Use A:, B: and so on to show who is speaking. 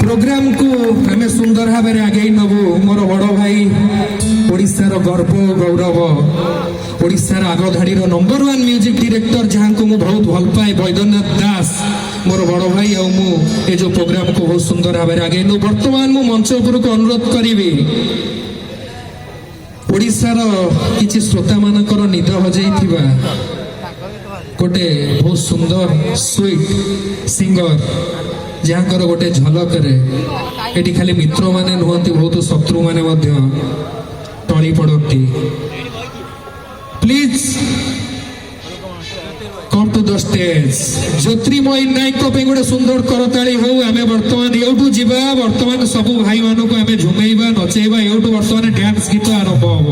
A: Programme को हमें सुंदर भाव आगे नबू मोर बड़ भाई ओडिशार गर्व गौरव ओडिशार आगधाड़ी नंबर 1 म्यूजिक डायरेक्टर जहाँ को मुझे बहुत भल पाए वैद्यनाथ दास मोर बड़ भाई आ जो प्रोग्राम को बहुत सुंदर भाव आगे नु वर्तमान मु मंच उपर को अनुरोध करी ओडिशार किछि श्रोता मानकर निद हजाइथिबा गोटे बहुत सुंदर स्वीट सिंगर ଯାହାଙ୍କର ଗୋଟେ ଝଲକରେ ଏଠି ଖାଲି ମିତ୍ରମାନେ ନୁହନ୍ତି, ବହୁତ ଶତ୍ରୁମାନେ ମଧ୍ୟ ଟଳି ପଡ଼ନ୍ତି। Please come to the stage. Jyotirmayee Nayak ପାଇଁ ଗୋଟେ ସୁନ୍ଦର କରତାଳି ହଉ। ଆମେ ବର୍ତ୍ତମାନ ଏଉଠୁ ଯିବା, ବର୍ତ୍ତମାନ ସବୁ ଭାଇମାନଙ୍କୁ ଆମେ ଝୁମେଇବା, ନଚେଇବା। ଏଉଠୁ ବର୍ତ୍ତମାନ ଡ୍ୟାନ୍ସ ଗୀତ ଆରମ୍ଭ ହବ।